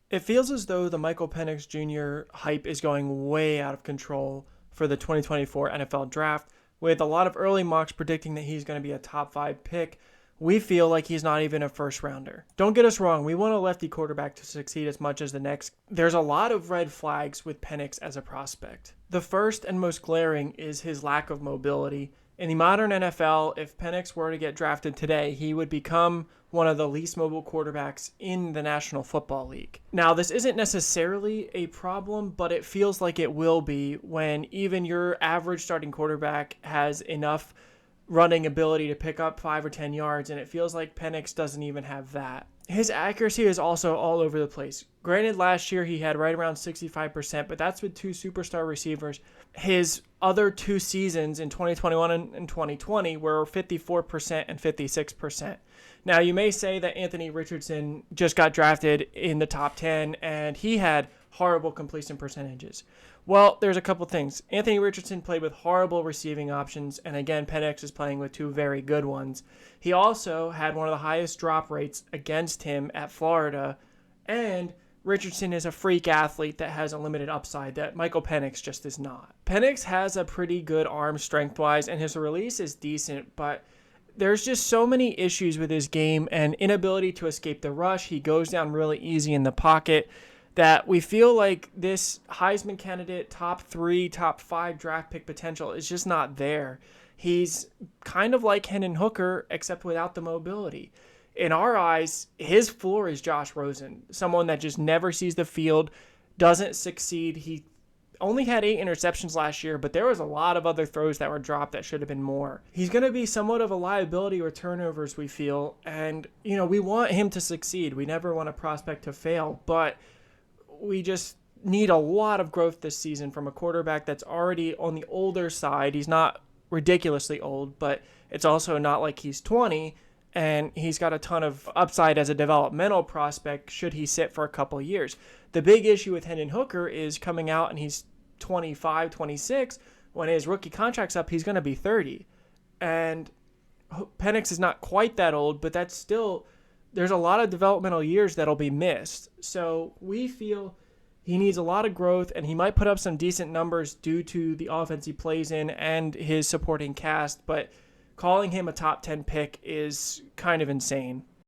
It feels as though the Michael Penix Jr. hype is going way out of control for the 2024 NFL Draft, with a lot of early mocks predicting that he's going to be a top 5 pick. We feel like he's not even a first rounder. Don't get us wrong, we want a lefty quarterback to succeed as much as the next. There's a lot of red flags with Penix as a prospect. The first and most glaring is his lack of mobility. In the modern NFL, if Penix were to get drafted today, he would become one of the least mobile quarterbacks in the National Football League. Now, this isn't necessarily a problem, but it feels like it will be when even your average starting quarterback has enough running ability to pick up 5 or 10 yards, and it feels like Penix doesn't even have that. His accuracy is also all over the place. Granted, last year he had right around 65%, but that's with two superstar receivers. His other two seasons in 2021 and 2020 were 54% and 56%. Now, you may say that Anthony Richardson just got drafted in the top 10, and he had horrible completion percentages. Well, there's a couple things. Anthony Richardson played with horrible receiving options, and again, Penix is playing with two very good ones. He also had one of the highest drop rates against him at Florida, and Richardson is a freak athlete that has a limited upside that Michael Penix just is not. Penix has a pretty good arm strength-wise, and his release is decent, but there's just so many issues with his game and inability to escape the rush. He goes down really easy in the pocket, that we feel like this Heisman candidate, top 3, top 5 draft pick potential is just not there. He's kind of like Hendon Hooker, except without the mobility. In our eyes, his floor is Josh Rosen, someone that just never sees the field, doesn't succeed. He only had 8 interceptions last year, but there was a lot of other throws that were dropped that should have been more. He's going to be somewhat of a liability with turnovers, we feel, and we want him to succeed. We never want a prospect to fail, but we just need a lot of growth this season from a quarterback that's already on the older side. He's not ridiculously old, but it's also not like he's 20, and he's got a ton of upside as a developmental prospect should he sit for a couple of years. The big issue with Hendon Hooker is coming out and he's 25, 26. When his rookie contract's up, he's going to be 30. And Penix is not quite that old, but that's still, there's a lot of developmental years that'll be missed. So we feel he needs a lot of growth, and he might put up some decent numbers due to the offense he plays in and his supporting cast, but calling him a top 10 pick is kind of insane.